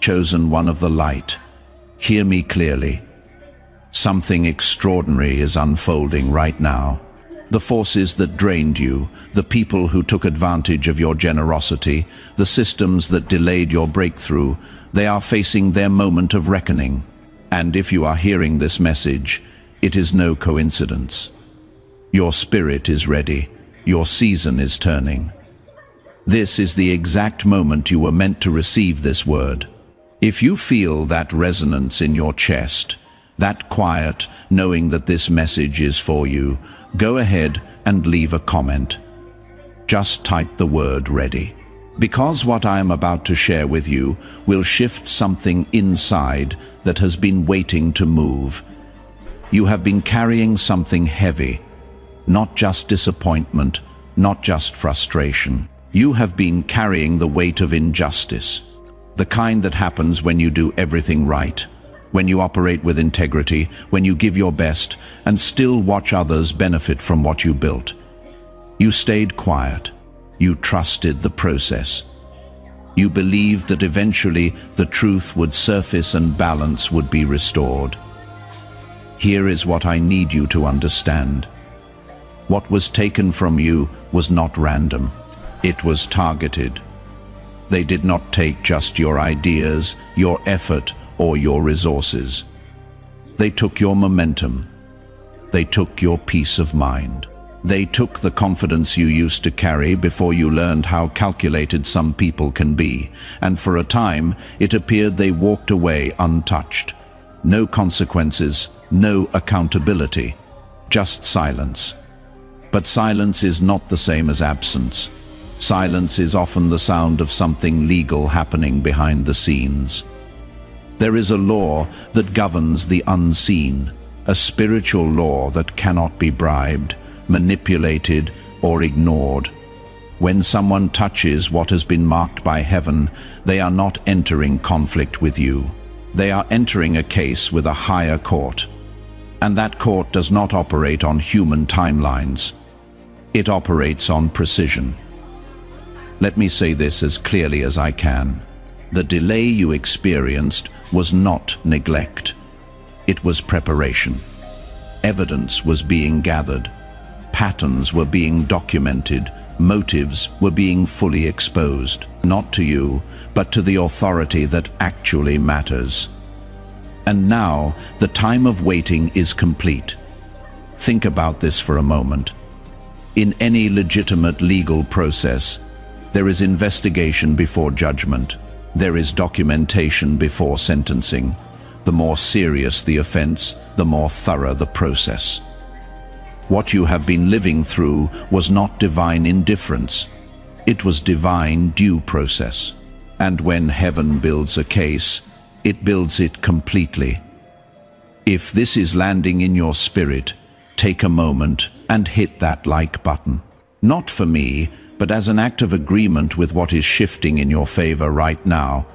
chosen one of the light. Hear me clearly. Something extraordinary is unfolding right now. The forces that drained you, the people who took advantage of your generosity, the systems that delayed your breakthrough, they are facing their moment of reckoning. And if you are hearing this message, it is no coincidence. Your spirit is ready. Your season is turning. This is the exact moment you were meant to receive this word. If you feel that resonance in your chest, that quiet, knowing that this message is for you, go ahead and leave a comment. Just type the word ready. Because what I am about to share with you will shift something inside that has been waiting to move. You have been carrying something heavy, not just disappointment, not just frustration. You have been carrying the weight of injustice, the kind that happens when you do everything right, when you operate with integrity, when you give your best, and still watch others benefit from what you built. You stayed quiet. You trusted the process. You believed that eventually the truth would surface and balance would be restored. Here is what I need you to understand. What was taken from you was not random. It was targeted. They did not take just your ideas, your effort, or your resources. They took your momentum. They took your peace of mind. They took the confidence you used to carry before you learned how calculated some people can be, and for a time it appeared they walked away untouched. No consequences, no accountability, just silence. But silence is not the same as absence. Silence is often the sound of something legal happening behind the scenes. There is a law that governs the unseen, a spiritual law that cannot be bribed, manipulated, or ignored. When someone touches what has been marked by heaven, they are not entering conflict with you. They are entering a case with a higher court. And that court does not operate on human timelines. It operates on precision. Let me say this as clearly as I can. The delay you experienced was not neglect. It was preparation. Evidence was being gathered. Patterns were being documented. Motives were being fully exposed. Not to you, but to the authority that actually matters. And now, the time of waiting is complete. Think about this for a moment. In any legitimate legal process, there is investigation before judgment. There is documentation before sentencing. The more serious the offense, the more thorough the process. What you have been living through was not divine indifference. It was divine due process. And when heaven builds a case, it builds it completely. If this is landing in your spirit, take a moment and hit that like button. Not for me, but as an act of agreement with what is shifting in your favor right now.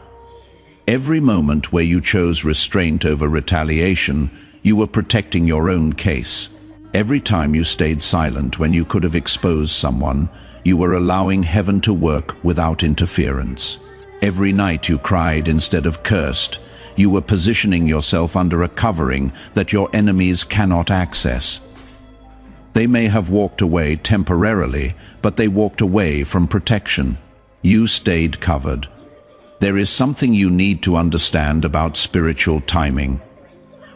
Every moment where you chose restraint over retaliation, you were protecting your own case. Every time you stayed silent when you could have exposed someone, you were allowing heaven to work without interference. Every night you cried instead of cursed, you were positioning yourself under a covering that your enemies cannot access. They may have walked away temporarily, but they walked away from protection. You stayed covered. There is something you need to understand about spiritual timing.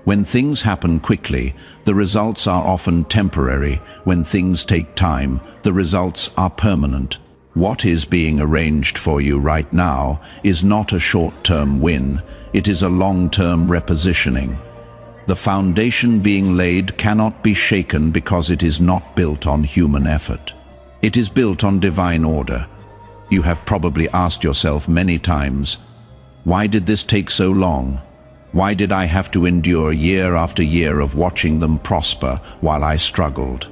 When things happen quickly, the results are often temporary. When things take time, the results are permanent. What is being arranged for you right now is not a short-term win. It is a long-term repositioning. The foundation being laid cannot be shaken because it is not built on human effort. It is built on divine order. You have probably asked yourself many times, why did this take so long? Why did I have to endure year after year of watching them prosper while I struggled?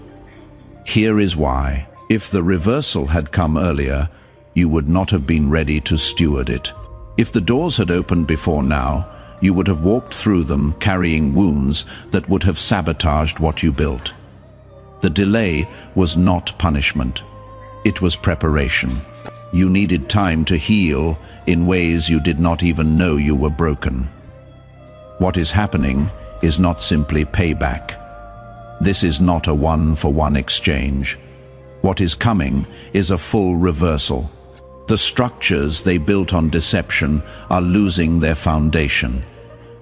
Here is why. If the reversal had come earlier, you would not have been ready to steward it. If the doors had opened before now, you would have walked through them carrying wounds that would have sabotaged what you built. The delay was not punishment. It was preparation. You needed time to heal in ways you did not even know you were broken. What is happening is not simply payback. This is not a one-for-one exchange. What is coming is a full reversal. The structures they built on deception are losing their foundation.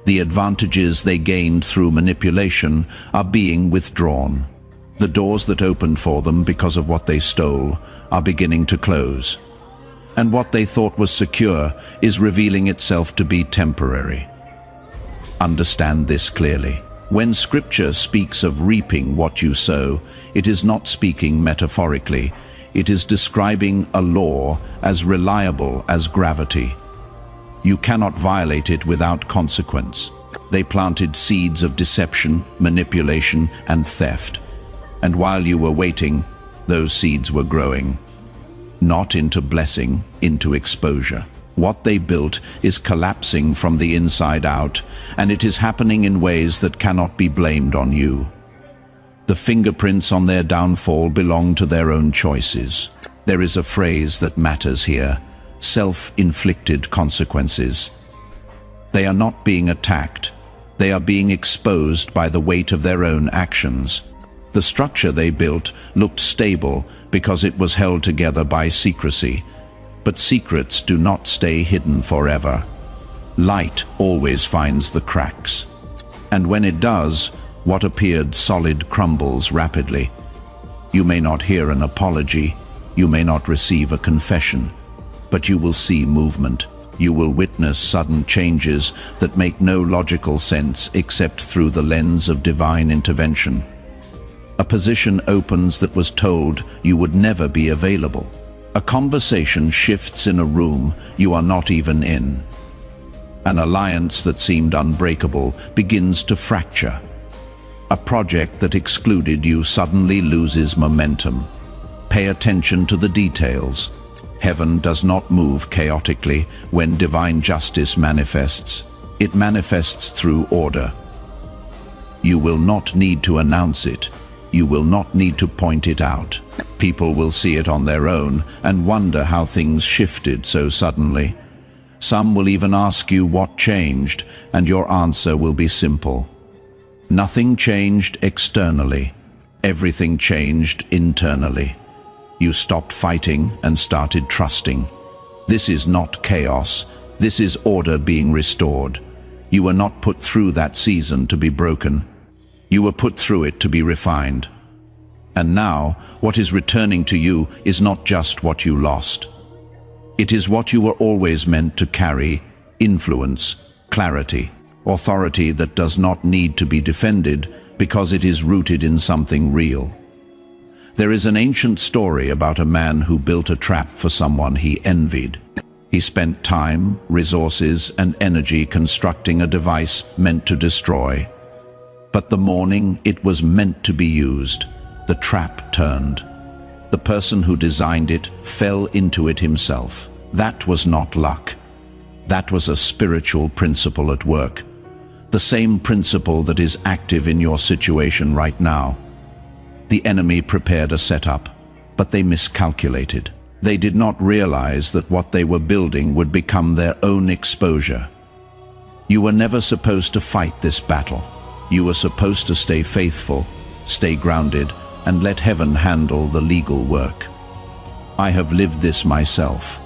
The advantages they gained through manipulation are being withdrawn. The doors that opened for them because of what they stole are beginning to close. And what they thought was secure is revealing itself to be temporary. Understand this clearly. When Scripture speaks of reaping what you sow, it is not speaking metaphorically. It is describing a law as reliable as gravity. You cannot violate it without consequence. They planted seeds of deception, manipulation, and theft. And while you were waiting, those seeds were growing. Not into blessing, into exposure. What they built is collapsing from the inside out, and it is happening in ways that cannot be blamed on you. The fingerprints on their downfall belong to their own choices. There is a phrase that matters here: self-inflicted consequences. They are not being attacked. They are being exposed by the weight of their own actions. The structure they built looked stable because it was held together by secrecy. But secrets do not stay hidden forever. Light always finds the cracks. And when it does, what appeared solid crumbles rapidly. You may not hear an apology, you may not receive a confession, but you will see movement. You will witness sudden changes that make no logical sense except through the lens of divine intervention. A position opens that was told you would never be available. A conversation shifts in a room you are not even in. An alliance that seemed unbreakable begins to fracture. A project that excluded you suddenly loses momentum. Pay attention to the details. Heaven does not move chaotically when divine justice manifests. It manifests through order. You will not need to announce it. You will not need to point it out. People will see it on their own and wonder how things shifted so suddenly. Some will even ask you what changed, and your answer will be simple. Nothing changed externally. Everything changed internally. You stopped fighting and started trusting. This is not chaos. This is order being restored. You were not put through that season to be broken. You were put through it to be refined. And now, what is returning to you is not just what you lost. It is what you were always meant to carry: influence, clarity, authority that does not need to be defended because it is rooted in something real. There is an ancient story about a man who built a trap for someone he envied. He spent time, resources, and energy constructing a device meant to destroy. But the morning it was meant to be used, the trap turned. The person who designed it fell into it himself. That was not luck. That was a spiritual principle at work. The same principle that is active in your situation right now. The enemy prepared a setup, but they miscalculated. They did not realize that what they were building would become their own exposure. You were never supposed to fight this battle. You were supposed to stay faithful, stay grounded, and let heaven handle the legal work. I have lived this myself.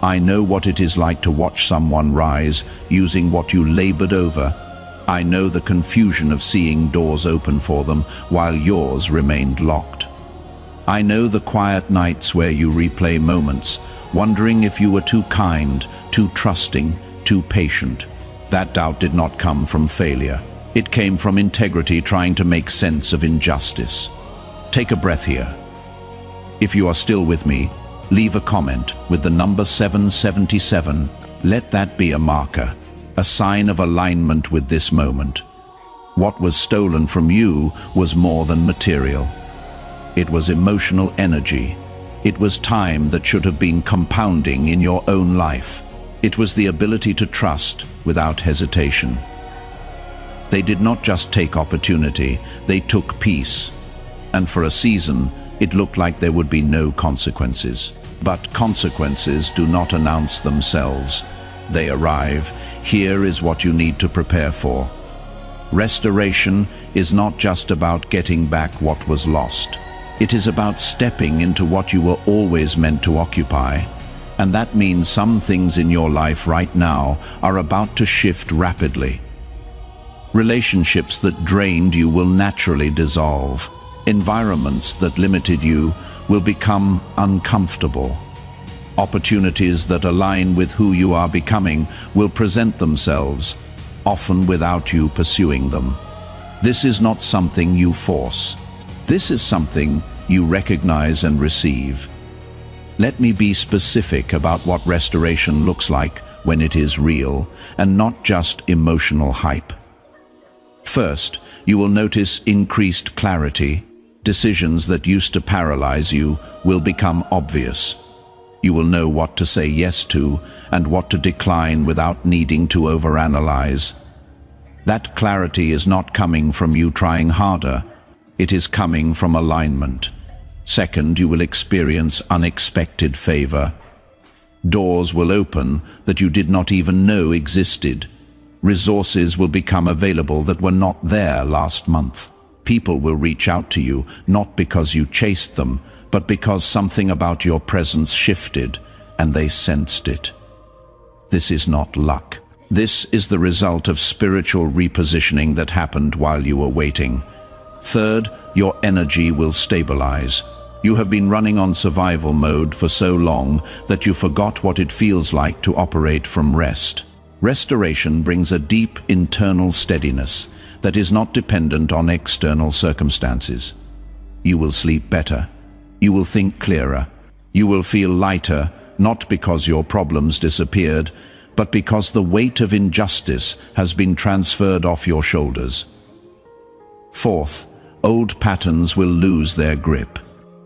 I know what it is like to watch someone rise using what you labored over. I know the confusion of seeing doors open for them while yours remained locked. I know the quiet nights where you replay moments, wondering if you were too kind, too trusting, too patient. That doubt did not come from failure. It came from integrity trying to make sense of injustice. Take a breath here. If you are still with me, leave a comment with the number 777. Let that be a marker, a sign of alignment with this moment. What was stolen from you was more than material. It was emotional energy. It was time that should have been compounding in your own life. It was the ability to trust without hesitation. They did not just take opportunity, they took peace. And for a season, it looked like there would be no consequences. But consequences do not announce themselves. They arrive. Here is what you need to prepare for. Restoration is not just about getting back what was lost. It is about stepping into what you were always meant to occupy. And that means some things in your life right now are about to shift rapidly. Relationships that drained you will naturally dissolve. Environments that limited you will become uncomfortable. Opportunities that align with who you are becoming will present themselves, often without you pursuing them. This is not something you force. This is something you recognize and receive. Let me be specific about what restoration looks like when it is real and not just emotional hype. First, you will notice increased clarity. Decisions that used to paralyze you will become obvious. You will know what to say yes to and what to decline without needing to overanalyze. That clarity is not coming from you trying harder. It is coming from alignment. Second, you will experience unexpected favor. Doors will open that you did not even know existed. Resources will become available that were not there last month. People will reach out to you, not because you chased them, but because something about your presence shifted, and they sensed it. This is not luck. This is the result of spiritual repositioning that happened while you were waiting. Third, your energy will stabilize. You have been running on survival mode for so long that you forgot what it feels like to operate from rest. Restoration brings a deep internal steadiness that is not dependent on external circumstances. You will sleep better. You will think clearer. You will feel lighter, not because your problems disappeared, but because the weight of injustice has been transferred off your shoulders. Fourth, old patterns will lose their grip.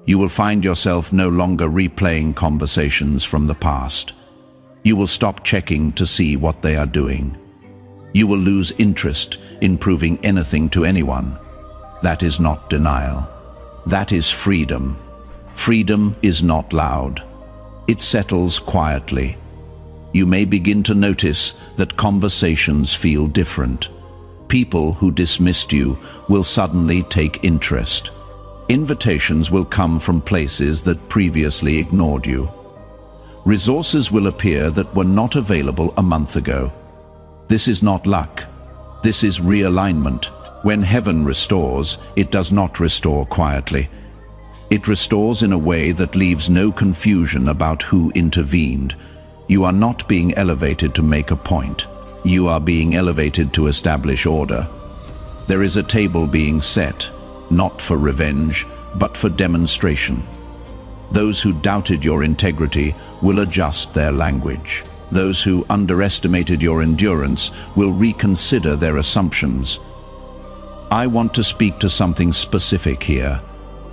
You will find yourself no longer replaying conversations from the past. You will stop checking to see what they are doing. You will lose interest in proving anything to anyone. That is not denial. That is freedom. Freedom is not loud. It settles quietly. You may begin to notice that conversations feel different. People who dismissed you will suddenly take interest. Invitations will come from places that previously ignored you. Resources will appear that were not available a month ago. This is not luck. This is realignment. When heaven restores, it does not restore quietly. It restores in a way that leaves no confusion about who intervened. You are not being elevated to make a point. You are being elevated to establish order. There is a table being set, not for revenge, but for demonstration. Those who doubted your integrity will adjust their language. Those who underestimated your endurance will reconsider their assumptions. I want to speak to something specific here.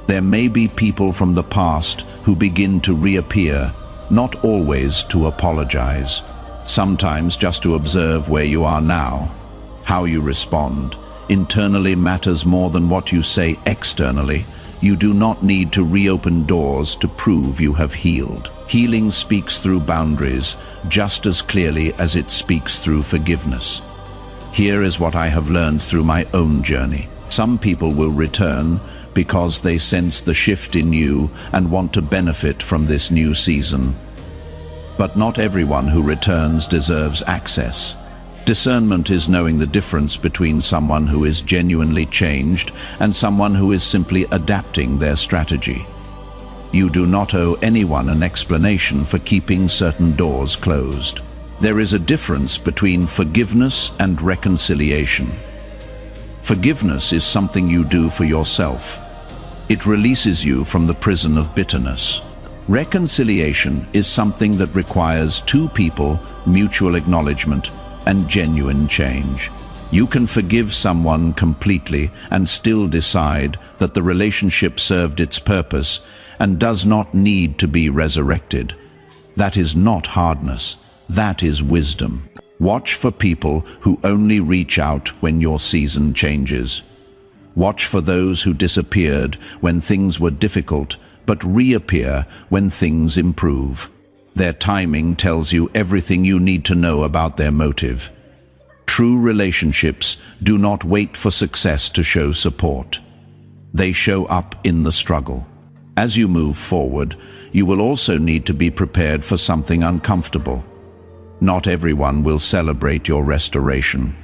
There may be people from the past who begin to reappear, not always to apologize. Sometimes just to observe where you are now. How you respond internally matters more than what you say externally. You do not need to reopen doors to prove you have healed. Healing speaks through boundaries just as clearly as it speaks through forgiveness. Here is what I have learned through my own journey. Some people will return because they sense the shift in you and want to benefit from this new season. But not everyone who returns deserves access. Discernment is knowing the difference between someone who is genuinely changed and someone who is simply adapting their strategy. You do not owe anyone an explanation for keeping certain doors closed. There is a difference between forgiveness and reconciliation. Forgiveness is something you do for yourself. It releases you from the prison of bitterness. Reconciliation is something that requires two people, mutual acknowledgement, and genuine change. You can forgive someone completely and still decide that the relationship served its purpose and does not need to be resurrected. That is not hardness. That is wisdom. Watch for people who only reach out when your season changes. Watch for those who disappeared when things were difficult but reappear when things improve. Their timing tells you everything you need to know about their motive. True relationships do not wait for success to show support. They show up in the struggle. As you move forward, you will also need to be prepared for something uncomfortable. Not everyone will celebrate your restoration.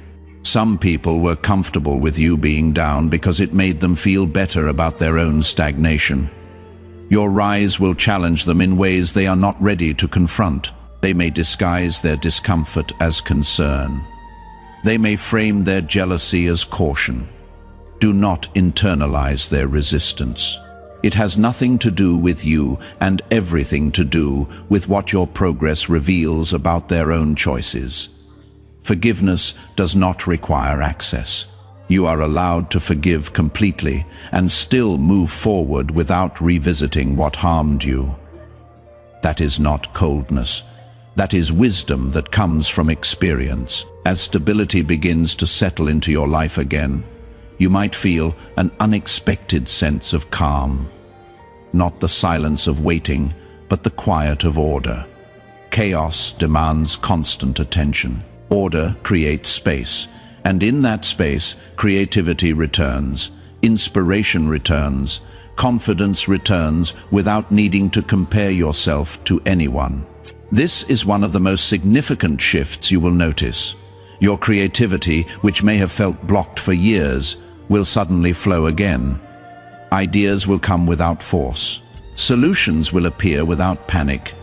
Some people were comfortable with you being down because it made them feel better about their own stagnation. Your rise will challenge them in ways they are not ready to confront. They may disguise their discomfort as concern. They may frame their jealousy as caution. Do not internalize their resistance. It has nothing to do with you and everything to do with what your progress reveals about their own choices. Forgiveness does not require access. You are allowed to forgive completely and still move forward without revisiting what harmed you. That is not coldness. That is wisdom that comes from experience. As stability begins to settle into your life again, you might feel an unexpected sense of calm. Not the silence of waiting, but the quiet of order. Chaos demands constant attention. Order creates space, and in that space, creativity returns, inspiration returns, confidence returns without needing to compare yourself to anyone. This is one of the most significant shifts you will notice. Your creativity, which may have felt blocked for years, will suddenly flow again. Ideas will come without force. Solutions will appear without panic.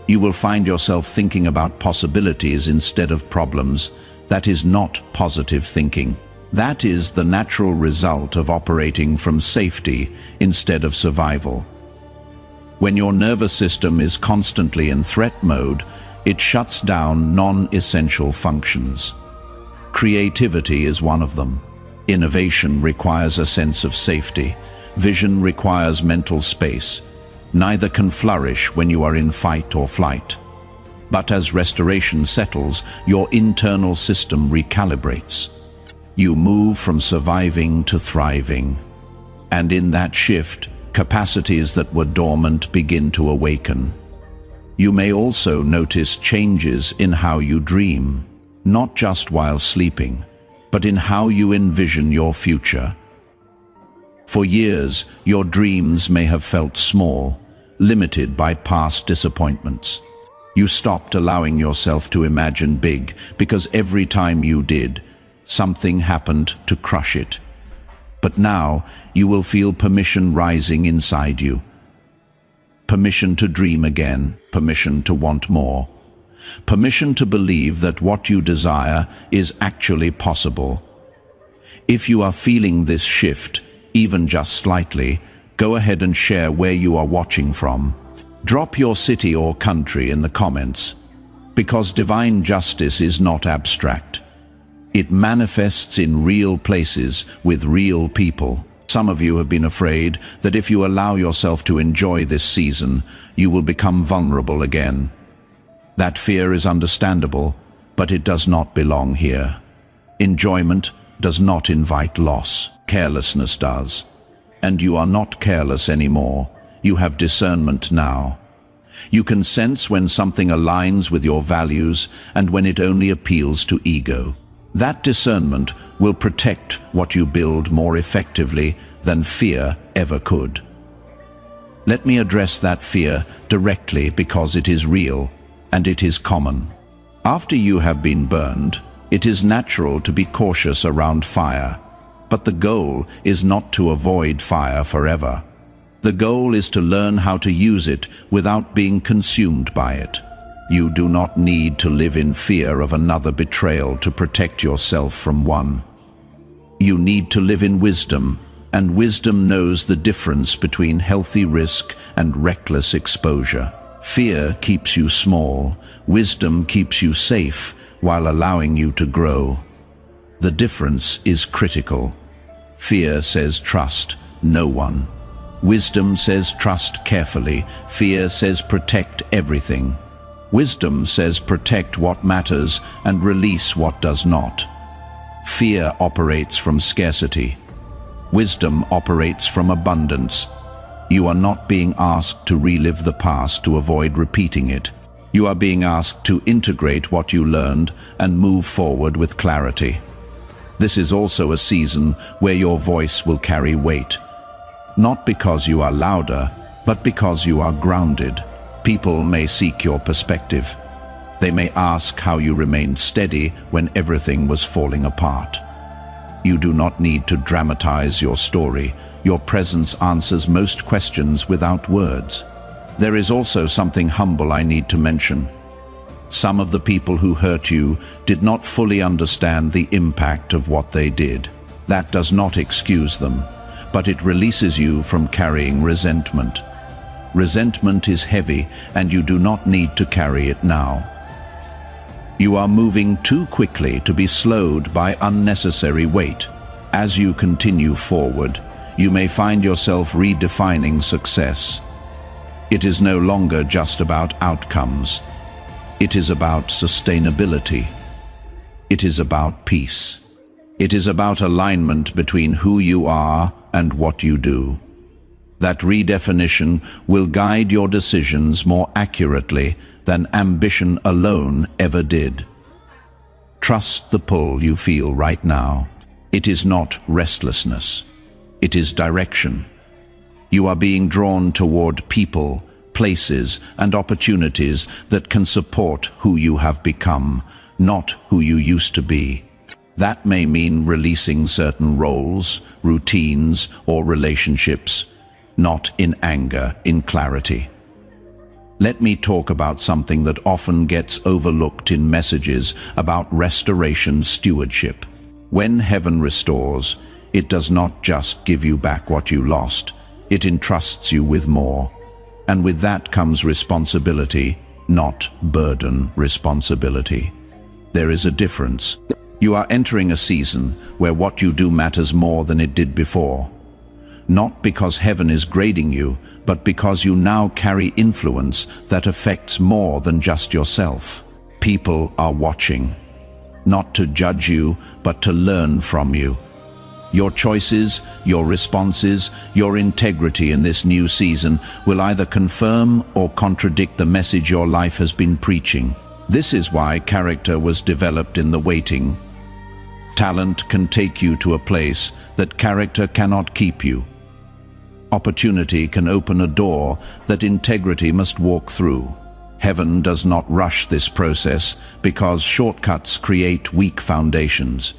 You will find yourself thinking about possibilities instead of problems. That is not positive thinking. That is the natural result of operating from safety instead of survival. When your nervous system is constantly in threat mode, it shuts down non-essential functions. Creativity is one of them. Innovation requires a sense of safety. Vision requires mental space. Neither can flourish when you are in fight or flight. But as restoration settles, your internal system recalibrates. You move from surviving to thriving. And in that shift, capacities that were dormant begin to awaken. You may also notice changes in how you dream, not just while sleeping, but in how you envision your future. For years, your dreams may have felt small, limited by past disappointments. You stopped allowing yourself to imagine big because every time you did, something happened to crush it. But now, you will feel permission rising inside you. Permission to dream again, permission to want more. Permission to believe that what you desire is actually possible. If you are feeling this shift, even just slightly, go ahead and share where you are watching from. Drop your city or country in the comments, because divine justice is not abstract. It manifests in real places with real people. Some of you have been afraid that if you allow yourself to enjoy this season, you will become vulnerable again. That fear is understandable, but it does not belong here. Enjoyment does not invite loss. Carelessness does. And you are not careless anymore. You have discernment now. You can sense when something aligns with your values and when it only appeals to ego. That discernment will protect what you build more effectively than fear ever could. Let me address that fear directly because it is real and it is common. After you have been burned, it is natural to be cautious around fire. But the goal is not to avoid fire forever. The goal is to learn how to use it without being consumed by it. You do not need to live in fear of another betrayal to protect yourself from one. You need to live in wisdom, and wisdom knows the difference between healthy risk and reckless exposure. Fear keeps you small. Wisdom keeps you safe while allowing you to grow. The difference is critical. Fear says trust no one. Wisdom says trust carefully. Fear says protect everything. Wisdom says protect what matters and release what does not. Fear operates from scarcity. Wisdom operates from abundance. You are not being asked to relive the past to avoid repeating it. You are being asked to integrate what you learned and move forward with clarity. This is also a season where your voice will carry weight. Not because you are louder, but because you are grounded. People may seek your perspective. They may ask how you remained steady when everything was falling apart. You do not need to dramatize your story. Your presence answers most questions without words. There is also something humble I need to mention. Some of the people who hurt you did not fully understand the impact of what they did. That does not excuse them, but it releases you from carrying resentment. Resentment is heavy, and you do not need to carry it now. You are moving too quickly to be slowed by unnecessary weight. As you continue forward, you may find yourself redefining success. It is no longer just about outcomes. It is about sustainability. It is about peace. It is about alignment between who you are and what you do. That redefinition will guide your decisions more accurately than ambition alone ever did. Trust the pull you feel right now. It is not restlessness. It is direction. You are being drawn toward people, places, and opportunities that can support who you have become, not who you used to be. That may mean releasing certain roles, routines, or relationships, not in anger, in clarity. Let me talk about something that often gets overlooked in messages about restoration stewardship. When heaven restores, it does not just give you back what you lost, it entrusts you with more. And with that comes responsibility, not burden responsibility. There is a difference. You are entering a season where what you do matters more than it did before. Not because heaven is grading you, but because you now carry influence that affects more than just yourself. People are watching, not to judge you, but to learn from you. Your choices, your responses, your integrity in this new season will either confirm or contradict the message your life has been preaching. This is why character was developed in the waiting. Talent can take you to a place that character cannot keep you. Opportunity can open a door that integrity must walk through. Heaven does not rush this process because shortcuts create weak foundations.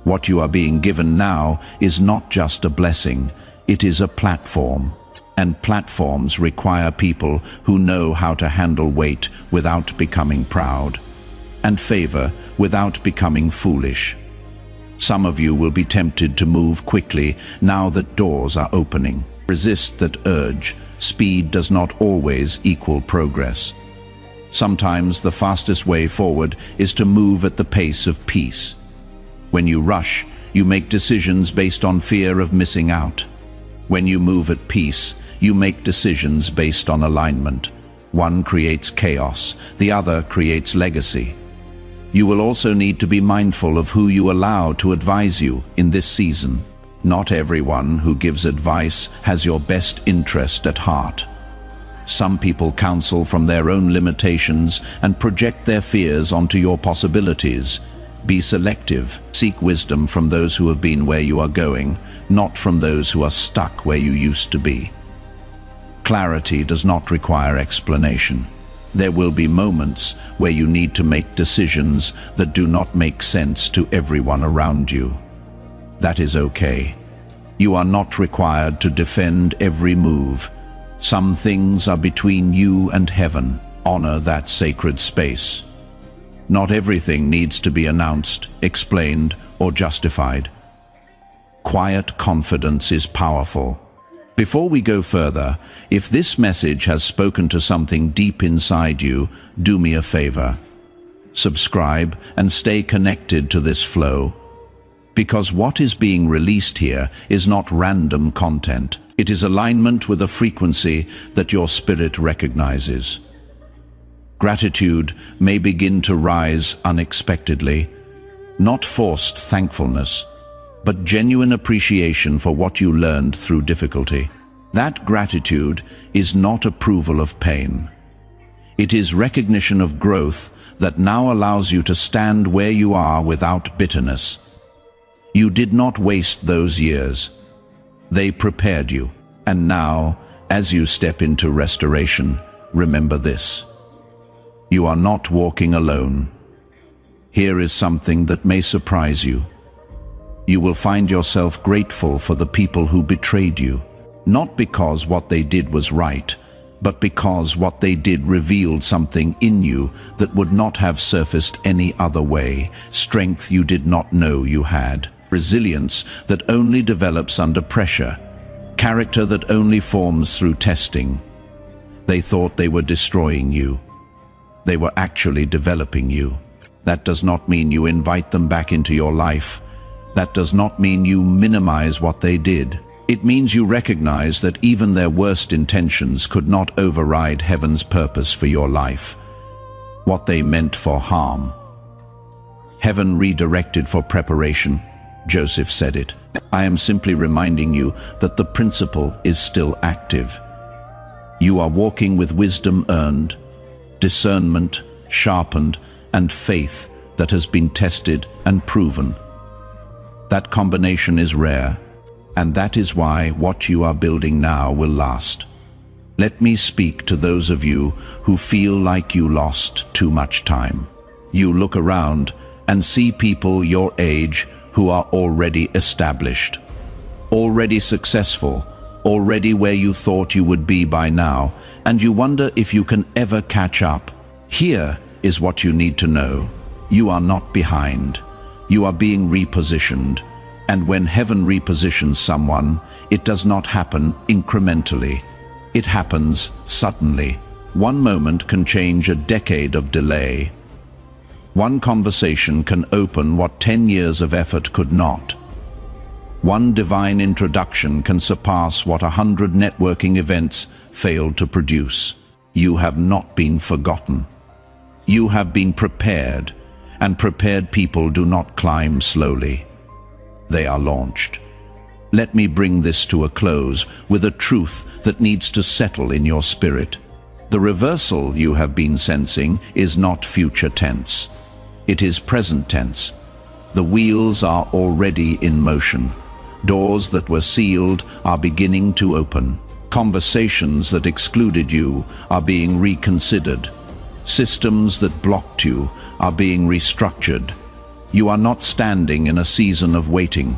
What you are being given now is not just a blessing, it is a platform. And platforms require people who know how to handle weight without becoming proud, and favor without becoming foolish. Some of you will be tempted to move quickly now that doors are opening. Resist that urge. Speed does not always equal progress. Sometimes the fastest way forward is to move at the pace of peace. When you rush, you make decisions based on fear of missing out. When you move at peace, you make decisions based on alignment. One creates chaos, the other creates legacy. You will also need to be mindful of who you allow to advise you in this season. Not everyone who gives advice has your best interest at heart. Some people counsel from their own limitations and project their fears onto your possibilities. Be selective. Seek wisdom from those who have been where you are going, not from those who are stuck where you used to be. Clarity does not require explanation. There will be moments where you need to make decisions that do not make sense to everyone around you. That is okay. You are not required to defend every move. Some things are between you and heaven. Honor that sacred space. Not everything needs to be announced, explained, or justified. Quiet confidence is powerful. Before we go further, if this message has spoken to something deep inside you, do me a favor. Subscribe and stay connected to this flow. Because what is being released here is not random content. It is alignment with a frequency that your spirit recognizes. Gratitude may begin to rise unexpectedly, not forced thankfulness, but genuine appreciation for what you learned through difficulty. That gratitude is not approval of pain. It is recognition of growth that now allows you to stand where you are without bitterness. You did not waste those years. They prepared you. And now, as you step into restoration, remember this. You are not walking alone. Here is something that may surprise you. You will find yourself grateful for the people who betrayed you, not because what they did was right, but because what they did revealed something in you that would not have surfaced any other way, strength you did not know you had, resilience that only develops under pressure, character that only forms through testing. They thought they were destroying you. They were actually developing you. That does not mean you invite them back into your life. That does not mean you minimize what they did. It means you recognize that even their worst intentions could not override heaven's purpose for your life. What they meant for harm, heaven redirected for preparation. Joseph said it. I am simply reminding you that the principle is still active. You are walking with wisdom earned, discernment sharpened, and faith that has been tested and proven. That combination is rare, and that is why what you are building now will last. Let me speak to those of you who feel like you lost too much time. You look around and see people your age who are already established, already successful, already where you thought you would be by now, and you wonder if you can ever catch up. Here is what you need to know. You are not behind. You are being repositioned. And when heaven repositions someone, it does not happen incrementally. It happens suddenly. One moment can change a decade of delay. One conversation can open what 10 years of effort could not. One divine introduction can surpass what 100 networking events failed to produce. You have not been forgotten. You have been prepared, and prepared people do not climb slowly. They are launched. Let me bring this to a close with a truth that needs to settle in your spirit. The reversal you have been sensing is not future tense. It is present tense. The wheels are already in motion. Doors that were sealed are beginning to open. Conversations that excluded you are being reconsidered. Systems that blocked you are being restructured. You are not standing in a season of waiting.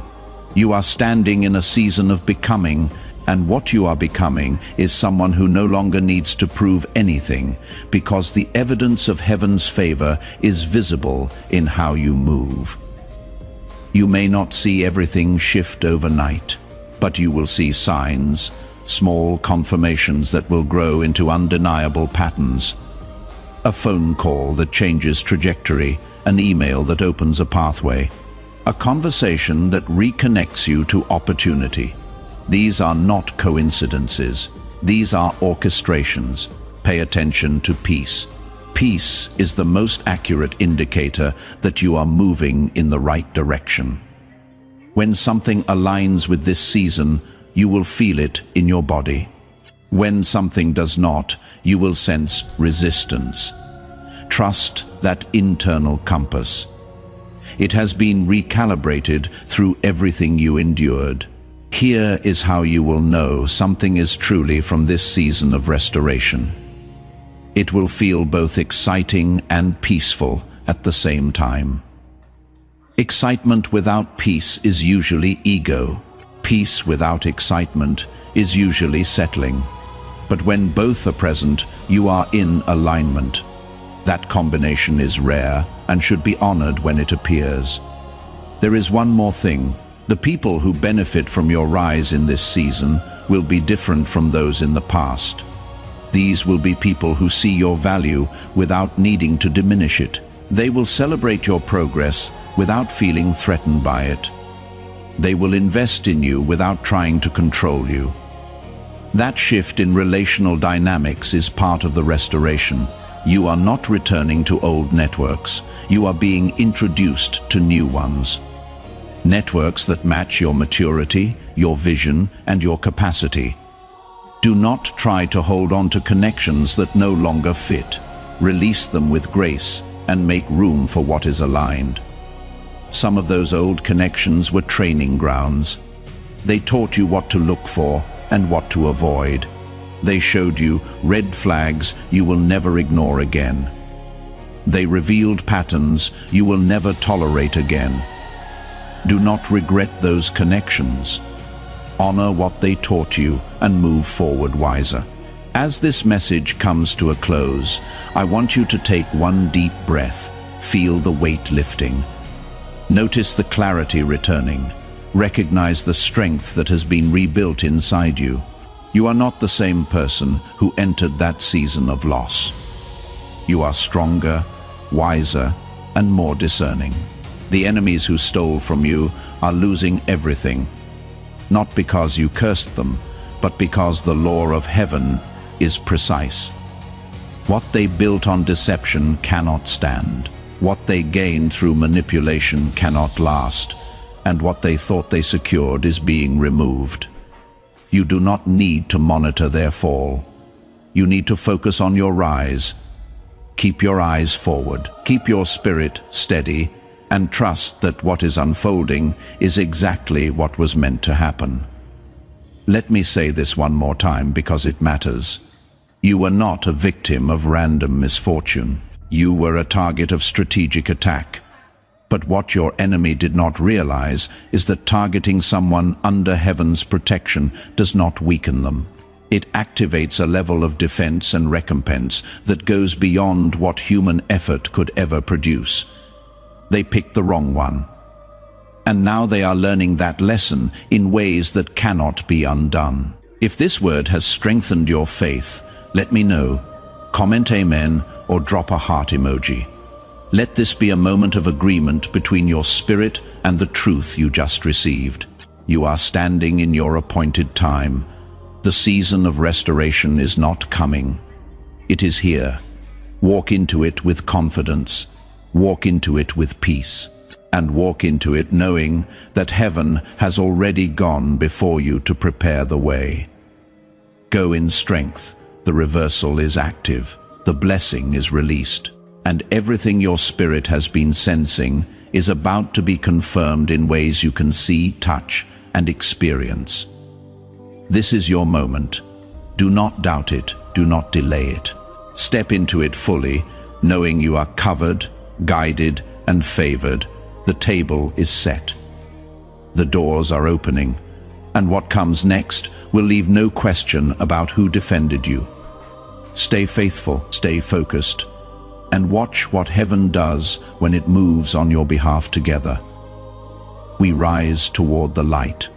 You are standing in a season of becoming, and what you are becoming is someone who no longer needs to prove anything, because the evidence of heaven's favor is visible in how you move. You may not see everything shift overnight, but you will see signs, small confirmations that will grow into undeniable patterns. A phone call that changes trajectory, an email that opens a pathway, a conversation that reconnects you to opportunity. These are not coincidences. These are orchestrations. Pay attention to peace. Peace is the most accurate indicator that you are moving in the right direction. When something aligns with this season, you will feel it in your body. When something does not, you will sense resistance. Trust that internal compass. It has been recalibrated through everything you endured. Here is how you will know something is truly from this season of restoration. It will feel both exciting and peaceful at the same time. Excitement without peace is usually ego. Peace without excitement is usually settling. But when both are present, you are in alignment. That combination is rare and should be honored when it appears. There is one more thing. The people who benefit from your rise in this season will be different from those in the past. These will be people who see your value without needing to diminish it. They will celebrate your progress without feeling threatened by it. They will invest in you without trying to control you. That shift in relational dynamics is part of the restoration. You are not returning to old networks. You are being introduced to new ones. Networks that match your maturity, your vision, and your capacity. Do not try to hold on to connections that no longer fit. Release them with grace and make room for what is aligned. Some of those old connections were training grounds. They taught you what to look for and what to avoid. They showed you red flags you will never ignore again. They revealed patterns you will never tolerate again. Do not regret those connections. Honor what they taught you and move forward wiser. As this message comes to a close, I want you to take one deep breath, feel the weight lifting. Notice the clarity returning. Recognize the strength that has been rebuilt inside you. You are not the same person who entered that season of loss. You are stronger, wiser, and more discerning. The enemies who stole from you are losing everything, not because you cursed them, but because the law of heaven is precise. What they built on deception cannot stand. What they gained through manipulation cannot last, and what they thought they secured is being removed. You do not need to monitor their fall. You need to focus on your rise. Keep your eyes forward, keep your spirit steady, and trust that what is unfolding is exactly what was meant to happen. Let me say this one more time because it matters. You were not a victim of random misfortune. You were a target of strategic attack. But what your enemy did not realize is that targeting someone under heaven's protection does not weaken them. It activates a level of defense and recompense that goes beyond what human effort could ever produce. They picked the wrong one. And now they are learning that lesson in ways that cannot be undone. If this word has strengthened your faith, let me know. Comment amen or drop a heart emoji. Let this be a moment of agreement between your spirit and the truth you just received. You are standing in your appointed time. The season of restoration is not coming. It is here. Walk into it with confidence. Walk into it with peace. And walk into it knowing that heaven has already gone before you to prepare the way. Go in strength. The reversal is active. The blessing is released. And everything your spirit has been sensing is about to be confirmed in ways you can see, touch, and experience. This is your moment. Do not doubt it. Do not delay it. Step into it fully, knowing you are covered, guided, and favored. The table is set. The doors are opening, and what comes next will leave no question about who defended you. Stay faithful, stay focused, and watch what heaven does when it moves on your behalf together. We rise toward the light.